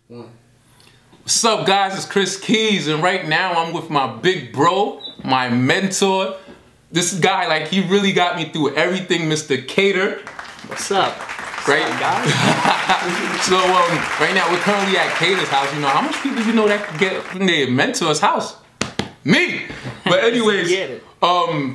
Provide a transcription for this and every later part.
What's up, guys? It's Chris Keyz, and right now I'm with my big bro, my mentor. This guy, like, he really got me through everything, Mr. Keder. What's up? Great, guys. So right now we're currently at Keder's house. You know, how much people you know that can get in their mentor's house? Me. But anyways,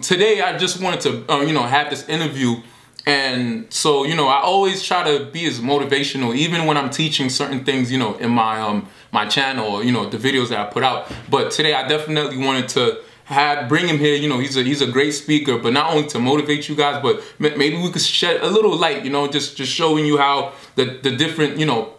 today I just wanted to you know, have this interview. And so, you know, I always try to be as motivational, even when I'm teaching certain things, you know, in my my channel, or, you know, the videos that I put out. But today I definitely wanted to bring him here. You know, he's a great speaker, but not only to motivate you guys, but maybe we could shed a little light, you know, just showing you how the different, you know,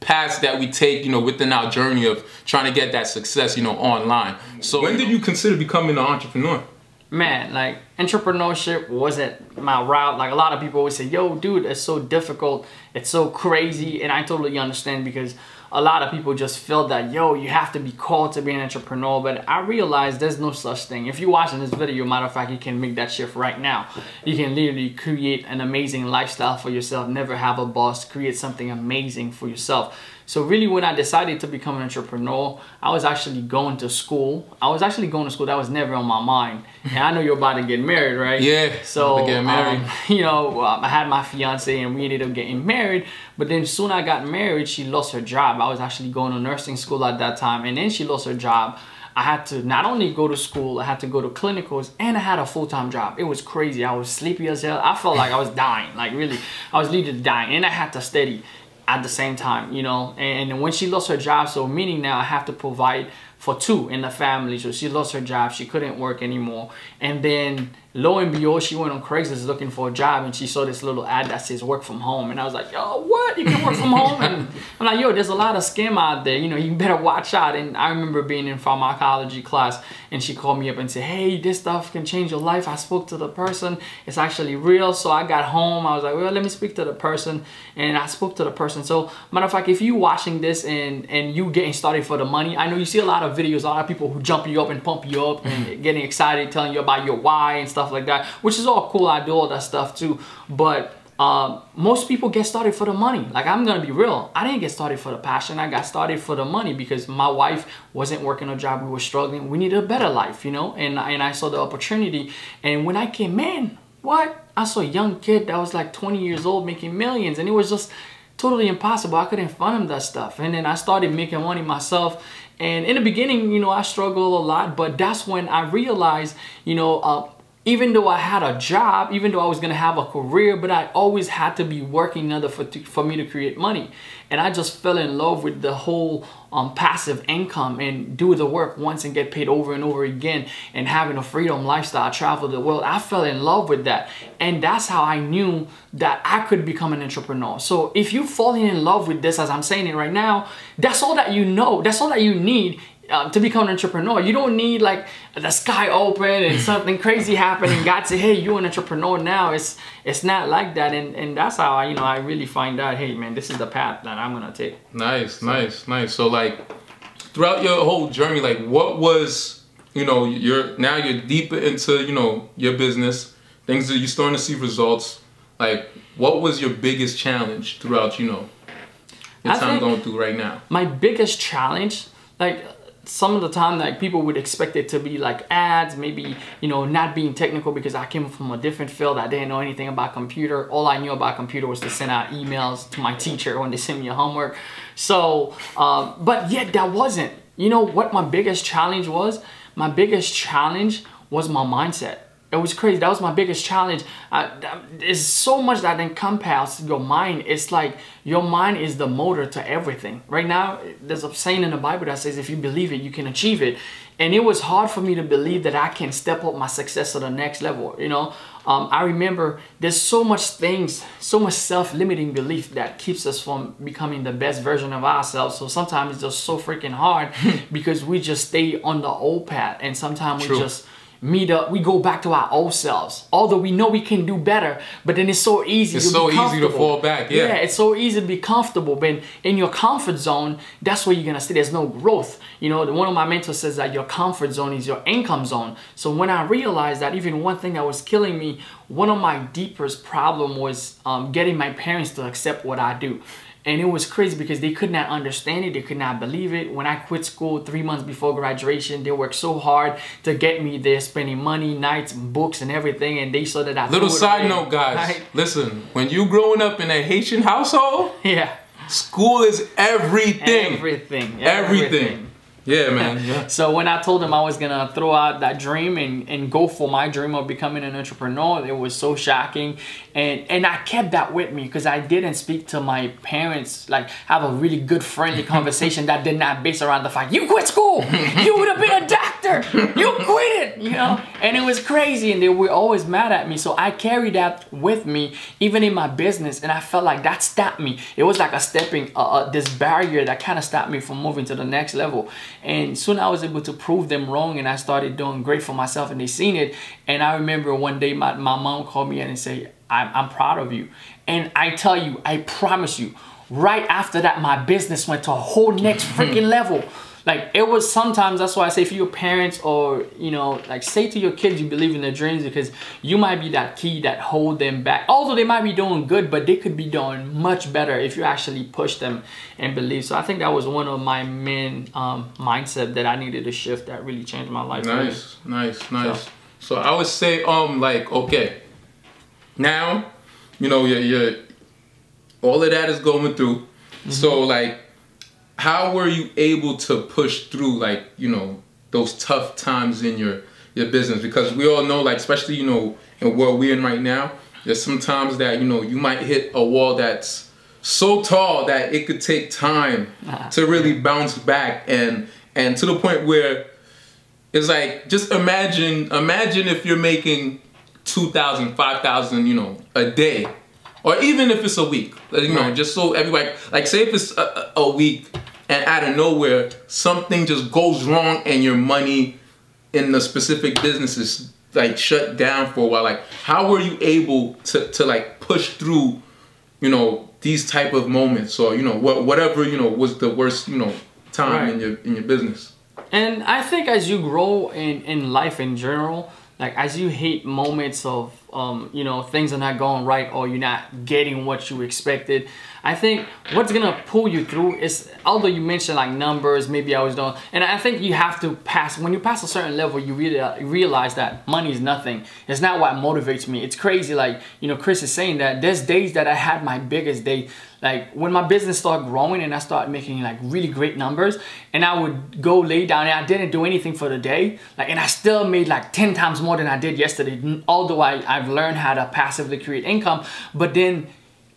paths that we take, you know, within our journey of trying to get that success, you know, online. So when did you consider becoming an entrepreneur? Man, like, entrepreneurship wasn't my route. Like, a lot of people always say, yo, dude, it's so difficult, it's so crazy. And I totally understand, because a lot of people just feel that, yo, you have to be called to be an entrepreneur. But I realized there's no such thing. If you're watching this video, matter of fact, you can make that shift right now. You can literally create an amazing lifestyle for yourself, never have a boss, create something amazing for yourself. So really, when I decided to become an entrepreneur, I was actually going to school. That was never on my mind. And I know you're about to get married, right? Yeah, so get married. you know, I had my fiance and we ended up getting married. But then soon I got married, she lost her job. I was actually going to nursing school at that time, and then she lost her job. I had to not only go to school, I had to go to clinicals, and I had a full-time job. It was crazy. I was sleepy as hell. I felt like I was dying. Like, really, I was literally dying, and I had to study at the same time, you know. And when she lost her job, so meaning now I have to provide for two in the family. So she lost her job, she couldn't work anymore. And then lo and behold, she went on Craigslist looking for a job, and she saw this little ad that says work from home. And I was like, yo, what? You can work from home? And I'm like, yo, there's a lot of scam out there, you know, you better watch out. And I remember being in pharmacology class, and she called me up and said, hey, this stuff can change your life. I spoke to the person, it's actually real. So I got home, I was like, well, let me speak to the person. And I spoke to the person. So matter of fact, if you watching this and you getting started for the money, I know you see a lot of videos, a lot of people who jump you up and pump you up and getting excited, telling you about your why and stuff like that, which is all cool. I do all that stuff too. But most people get started for the money. Like, I'm gonna be real, I didn't get started for the passion. I got started for the money because my wife wasn't working a job. We were struggling. We needed a better life, you know. And I saw the opportunity. And when I came in, what? I saw a young kid that was like 20 years old making millions, and it was just totally impossible. I couldn't fathom that stuff. And then I started making money myself. And in the beginning, you know, I struggled a lot, but that's when I realized, you know, even though I had a job, even though I was gonna have a career, but I always had to be working in order for me to create money. And I just fell in love with the whole passive income, and do the work once and get paid over and over again, and having a freedom lifestyle, travel the world. I fell in love with that. And that's how I knew that I could become an entrepreneur. So if you're falling in love with this, as I'm saying it right now, that's all that you know, that's all that you need to become an entrepreneur. You don't need like the sky open and something crazy happen and God say, hey, you're an entrepreneur now. It's not like that. And that's how I, you know, I really find out, hey man, this is the path that I'm gonna take. Nice. So like, throughout your whole journey, like, what was, you know, you're deeper into, you know, your business, things that you're starting to see results. Like, what was your biggest challenge throughout, you know, your time going through right now? My biggest challenge, like, some of the time, like, people would expect it to be like ads, maybe, you know, not being technical, because I came from a different field. I didn't know anything about computer. All I knew about computer was to send out emails to my teacher when they send me a homework. So, but yet that wasn't, you know what my biggest challenge was? My biggest challenge was my mindset. It was crazy. That was my biggest challenge. There's so much that encompasses your mind. It's like your mind is the motor to everything. Right now, there's a saying in the Bible that says, if you believe it, you can achieve it. And it was hard for me to believe that I can step up my success to the next level, you know. I remember there's so much things, so much self-limiting belief that keeps us from becoming the best version of ourselves. So sometimes it's just so freaking hard because we just stay on the old path, and sometimes we just we go back to our old selves, although we know we can do better. But then it's so easy to fall back. Yeah, it's so easy to be comfortable. But in your comfort zone, that's where you're gonna stay. There's no growth. You know, one of my mentors says that your comfort zone is your income zone. So when I realized that, even one thing that was killing me, one of my deepest problem was getting my parents to accept what I do. And it was crazy because they could not understand it. They could not believe it. When I quit school 3 months before graduation, they worked so hard to get me there, spending money, nights, books, and everything. And they saw that I Little side note, guys. Right? Listen, when you growing up in a Haitian household, yeah, school is everything. Everything. Yeah, man. Yeah. So when I told them I was gonna throw out that dream and go for my dream of becoming an entrepreneur, it was so shocking. And I kept that with me because I didn't speak to my parents, like have a really good friendly conversation that did not base around the fact, you quit school, you would have been a doctor, you quit it, you know? And it was crazy and they were always mad at me. So I carried that with me, even in my business. And I felt like that stopped me. It was like a stepping, this barrier that kind of stopped me from moving to the next level. And soon I was able to prove them wrong and I started doing great for myself and they seen it. And I remember one day my mom called me in and said, I'm proud of you. And I tell you, I promise you, right after that, my business went to a whole next freaking level. Like it was sometimes, that's why I say for your parents or, you know, like say to your kids you believe in their dreams because you might be that key that hold them back. Although they might be doing good, but they could be doing much better if you actually push them and believe. So I think that was one of my main mindset that I needed to shift that really changed my life. Nice. So I would say, like, okay, now, you know, you're all of that is going through. So like, how were you able to push through, like, you know, those tough times in your business? Because we all know, like, especially, you know, in the world we're in right now, there's sometimes that, you know, you might hit a wall that's so tall that it could take time to really bounce back and to the point where it's like, just imagine if you're making 2,000, 5,000, you know, a day, or even if it's a week, you know, just so everybody, like, say if it's a week and out of nowhere something just goes wrong and your money in the specific business is like shut down for a while, like how were you able to like push through, you know, these type of moments, or, you know, whatever, you know, was the worst, you know, time in your business? And I think as you grow in life in general, like as you hit moments of, you know, things are not going right or you're not getting what you expected, I think what's gonna pull you through is, although you mentioned like numbers, maybe I was doing, and I think you have to pass, when you pass a certain level, you really realize that money is nothing. It's not what motivates me. It's crazy, like, you know, Chris is saying that there's days that I had my biggest day, like when my business started growing and I started making like really great numbers, and I would go lay down and I didn't do anything for the day, like, and I still made like 10 times more than I did yesterday, although I've learned how to passively create income. But then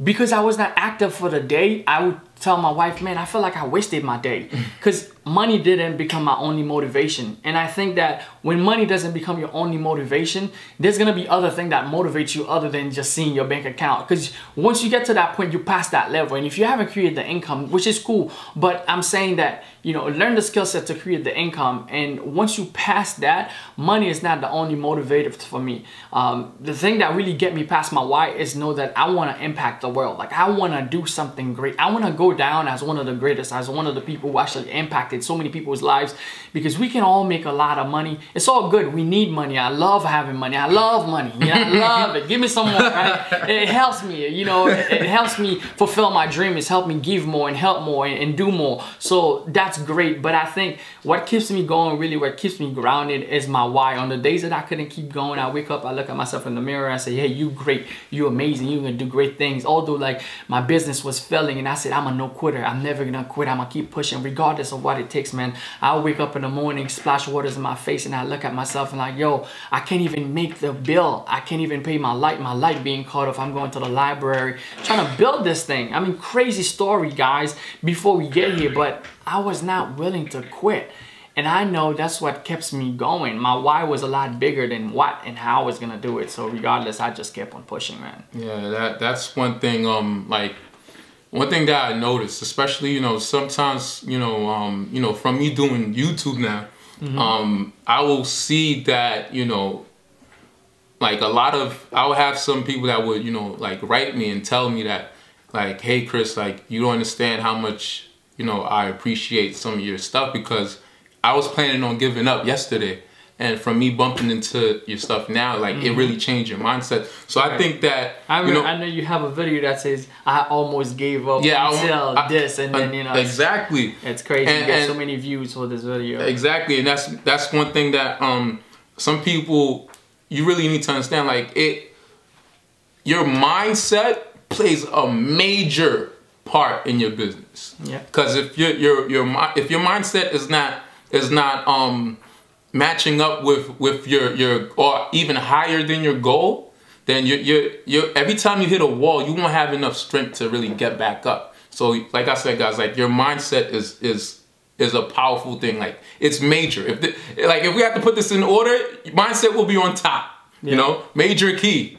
because I was not active for the day, I would tell my wife, man, I feel like I wasted my day because money didn't become my only motivation. And I think that when money doesn't become your only motivation, there's gonna be other things that motivate you other than just seeing your bank account. Because once you get to that point, you pass that level. And if you haven't created the income, which is cool, but I'm saying that, you know, learn the skill set to create the income. And once you pass that, money is not the only motivator for me. The thing that really get me past my why is know that I wanna impact the world. Like I wanna do something great. I wanna go down as one of the greatest, as one of the people who actually impacted so many people's lives, because we can all make a lot of money. It's all good. We need money. I love having money. I love money. You know, I love it. Give me some more, right? It helps me, you know, it helps me fulfill my dream. It's helped me give more and help more and do more. So that's great. But I think what keeps me going, really what keeps me grounded, is my why. On the days that I couldn't keep going, I wake up, I look at myself in the mirror, I say, hey, you great, you amazing, you're gonna do great things. Although like my business was failing and I said, I'm a no quitter. I'm never gonna quit. I'm gonna keep pushing regardless of what it takes, man. I'll wake up in the morning, splash waters in my face, and I look at myself and like, yo, I can't even make the bill. I can't even pay my light being cut off. I'm going to the library trying to build this thing. I mean, crazy story, guys, before we get here, but I was not willing to quit. And I know that's what keeps me going. My why was a lot bigger than what and how I was gonna do it. So regardless, I just kept on pushing, man. Yeah, that's one thing, like, one thing that I noticed, especially, you know, sometimes, you know, from me doing YouTube now, I will see that, you know, like I will have some people that would, you know, like write me and tell me that, like, hey, Chris, like, you don't understand how much, you know, I appreciate some of your stuff, because I was planning on giving up yesterday. and from me bumping into your stuff now, like it really changed your mindset. So I think that I know you have a video that says I almost gave up until this, and then exactly, it's crazy. You get so many views for this video. Exactly, and that's one thing that some people, you really need to understand, like your mindset plays a major part in your business. Yeah. Because if your mindset is not matching up with your or even higher than your goal, then you every time you hit a wall, you won't have enough strength to really get back up. So like I said, guys, like your mindset is a powerful thing. Like it's major. If we have to put this in order, mindset will be on top. You know, major key.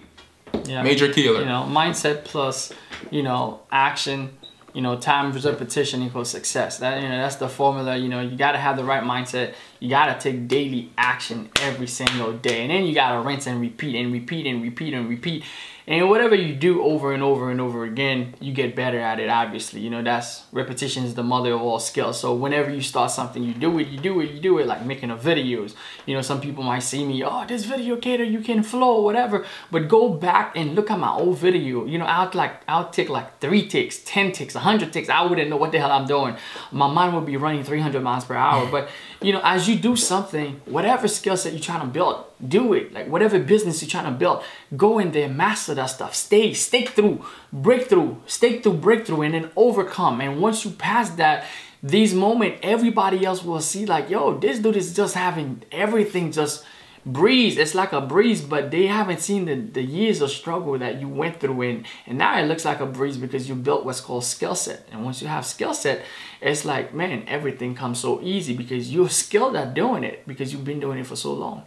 Yeah. Major key alert. You know, mindset plus, you know, action, you know, times repetition equals success. That's the formula. You know, you got to have the right mindset. You got to take daily action every single day. And then you got to rinse and repeat and repeat and repeat and repeat. And whatever you do over and over and over again, you get better at it, obviously. You know, that's repetition is the mother of all skills. So whenever you start something, you do it, like making a videos. You know, some people might see me, oh, this video, Keder, you can flow, whatever. But go back and look at my old video. You know, I'll take like 3 takes, 10 takes, 100 takes. I wouldn't know what the hell I'm doing. My mind would be running 300 miles per hour. But, you know, as you do something, whatever skill set you're trying to build, do it. Like whatever business you're trying to build, go in there, master that stuff. Stick through, breakthrough, stick through, breakthrough, and then overcome. And once you pass that, these moments, everybody else will see like, yo, this dude is just having everything just breeze. It's like a breeze, but they haven't seen the years of struggle that you went through. And now it looks like a breeze because you built what's called skill set. And once you have skill set, it's like, man, everything comes so easy because you're skilled at doing it because you've been doing it for so long.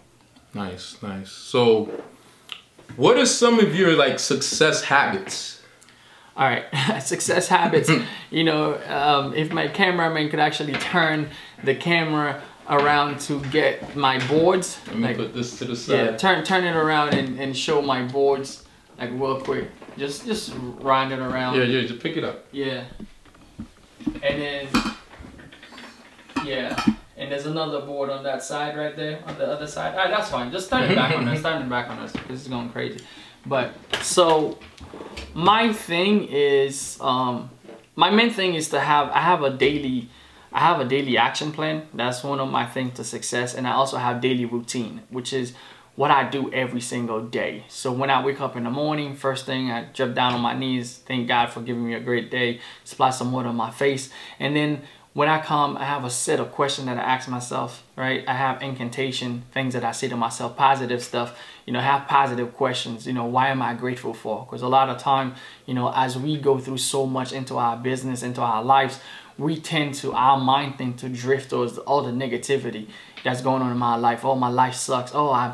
Nice, nice. So what are some of your like success habits? All right, success habits. You know, if my cameraman could actually turn the camera around to get my boards. Let me put this to the side. Yeah, turn it around and show my boards like real quick. Just round it around. Yeah, just pick it up. Yeah. And then yeah. And there's another board on that side right there, on the other side. All right, that's fine. Just turn it back on us. Turn it back on us. This is going crazy. But so my thing is, my main thing is to I have a daily action plan. That's one of my things to success. And I also have daily routine, which is what I do every single day. So when I wake up in the morning, first thing I jump down on my knees, thank God for giving me a great day, splash some water on my face, and then when I come, I have a set of questions that I ask myself, right? I have incantation, things that I say to myself, positive stuff, you know, have positive questions, you know, why am I grateful for? Because a lot of time, you know, as we go through so much into our business, into our lives, we tend to, our mind tend to drift towards all the negativity that's going on in my life. Oh, my life sucks. Oh, I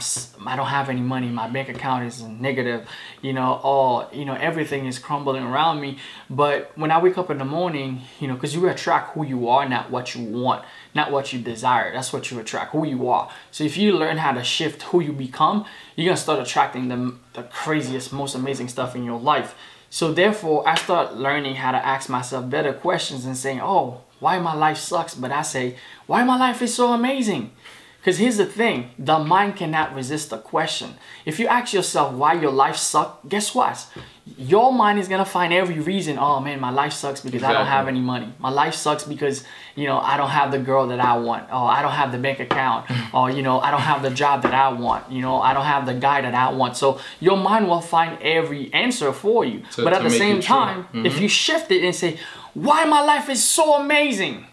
don't have any money. My bank account is negative. You know, oh, you know, everything is crumbling around me. But when I wake up in the morning, you know, because you attract who you are, not what you want, not what you desire. That's what you attract, who you are. So if you learn how to shift who you become, you're going to start attracting the craziest, most amazing stuff in your life. So therefore, I start learning how to ask myself better questions and saying, oh, why my life sucks? But I say, why my life is so amazing? Because here's the thing, the mind cannot resist a question. If you ask yourself why your life sucks, guess what? Your mind is going to find every reason. Oh man, my life sucks because I don't have any money. My life sucks because, you know, I don't have the girl that I want. Oh, I don't have the bank account. Or, you know, I don't have the job that I want. You know, I don't have the guy that I want. So your mind will find every answer for you. But at the same time, if you shift it and say, why my life is so amazing?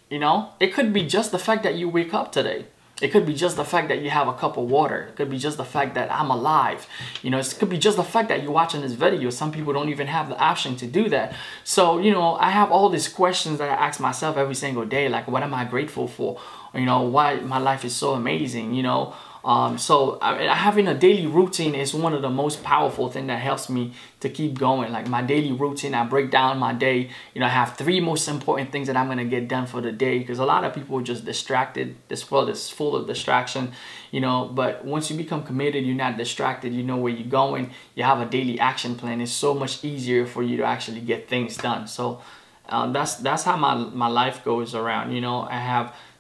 You know, it could be just the fact that you wake up today. It could be just the fact that you have a cup of water. It could be just the fact that I'm alive. You know, it could be just the fact that you're watching this video. Some people don't even have the option to do that. So, you know, I have all these questions that I ask myself every single day. Like, what am I grateful for? You know, why my life is so amazing, you know? So having a daily routine is one of the most powerful things that helps me to keep going. Like my daily routine, I break down my day. You know, I have 3 most important things that I'm going to get done for the day, because a lot of people are just distracted. This world is full of distraction, you know, but once you become committed, you're not distracted, you know where you're going, you have a daily action plan. It's so much easier for you to actually get things done. So That's how my life goes around. You know,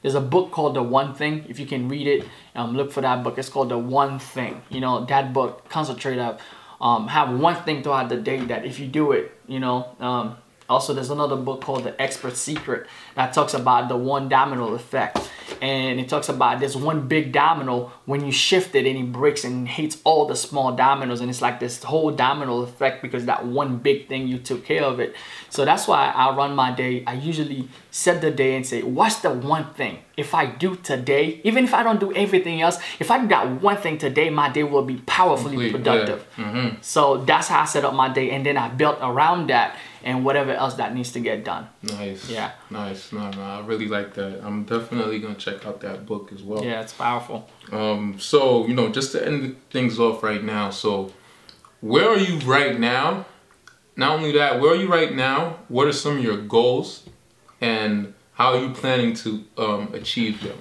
there's a book called The One Thing. If you can read it, look for that book. It's called The One Thing. You know, that book, concentrate on have one thing throughout the day that if you do it, you know. Also, there's another book called The Expert Secret that talks about the one domino effect. And it talks about this one big domino, when you shift it and it breaks and hits all the small dominoes. And it's like this whole domino effect because that one big thing, you took care of it. So that's why I run my day. I usually set the day and say, what's the one thing? If I do today, even if I don't do everything else, if I do that one thing today, my day will be powerfully productive. Yeah. So that's how I set up my day. And then I built around that and whatever else that needs to get done. Nice. Yeah. Nice. No, I really like that. I'm definitely going to check out that book as well. Yeah, it's powerful. So, you know, just to end things off right now. So, where are you right now? Not only that, where are you right now? What are some of your goals? And how are you planning to achieve them?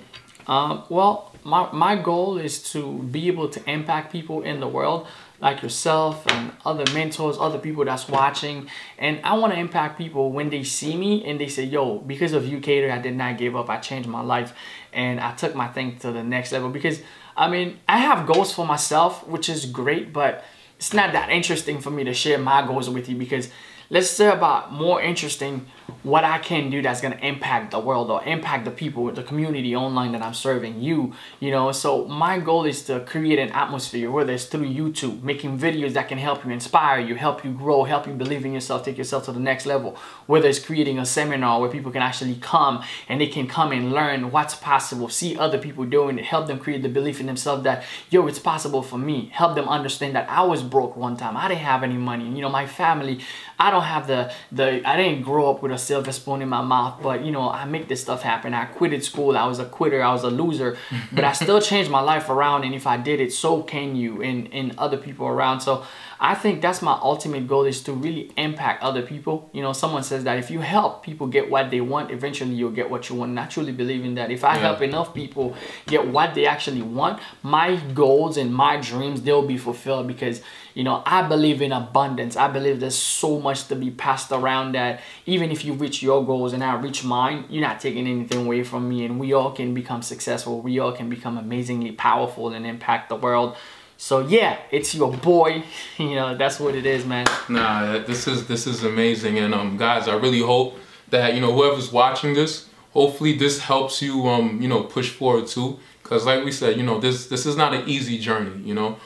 Well, my goal is to be able to impact people in the world, like yourself and other mentors, other people that's watching. And I want to impact people when they see me and they say, yo, because of you, Keder, I did not give up. I changed my life and I took my thing to the next level. Because, I mean, I have goals for myself, which is great, but it's not that interesting for me to share my goals with you, because let's say about more interesting what I can do that's going to impact the world or impact the people, the community online that I'm serving, you know. So my goal is to create an atmosphere, whether it's through YouTube, making videos that can help you inspire you, help you grow, help you believe in yourself, take yourself to the next level. Whether it's creating a seminar where people can actually come and they can come and learn what's possible, see other people doing it, help them create the belief in themselves that, yo, it's possible for me. Help them understand that I was broke one time. I didn't have any money. You know, my family, I don't have I didn't grow up with a silver spoon in my mouth, but you know, I make this stuff happen. I quitted school. I was a quitter. I was a loser, but I still changed my life around. And if I did it, so can you and other people around. So I think that's my ultimate goal, is to really impact other people. You know, someone says that if you help people get what they want, eventually you'll get what you want. And I truly believe in that. If I help enough people get what they actually want, my goals and my dreams, they'll be fulfilled, because, you know, I believe in abundance. I believe there's so much to be passed around that even if you reach your goals and I reach mine, you're not taking anything away from me, and we all can become successful. We all can become amazingly powerful and impact the world. So yeah, it's your boy. You know, that's what it is, man. Nah, this is amazing. And guys, I really hope that, you know, whoever's watching this, hopefully this helps you you know, push forward too. Because like we said, you know, this is not an easy journey, you know.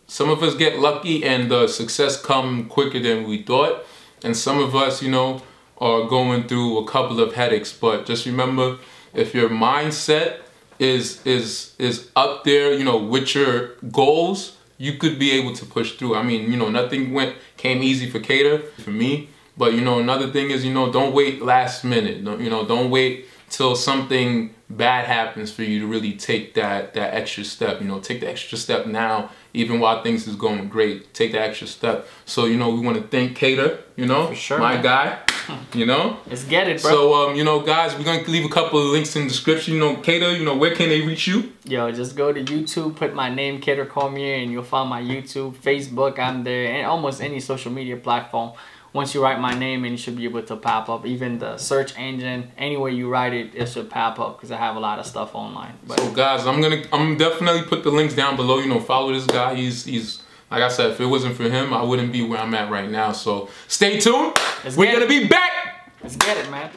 Some of us get lucky and the success come quicker than we thought. And some of us, you know, are going through a couple of headaches. But just remember, if your mindset is up there, you know, with your goals, you could be able to push through. I mean, you know, nothing came easy for Keder, for me. But, you know, another thing is, you know, don't wait last minute. You know, don't wait till something bad happens for you to really take that extra step. You know, take the extra step now, even while things is going great. Take the extra step. So, you know, we want to thank Keder, you know, for sure, my guy, you know. Let's get it, bro. So, you know, guys, we're going to leave a couple of links in the description. You know, Keder, you know, where can they reach you? Yo, just go to YouTube, put my name, Keder Cormier, and you'll find my YouTube, Facebook, I'm there, and almost any social media platform. Once you write my name, and you should be able to pop up. Even the search engine, anywhere you write it, it should pop up, because I have a lot of stuff online. But so guys, I'm definitely put the links down below. You know, follow this guy. He's like I said, if it wasn't for him, I wouldn't be where I'm at right now. So stay tuned. We're gonna be back. Let's get it, man.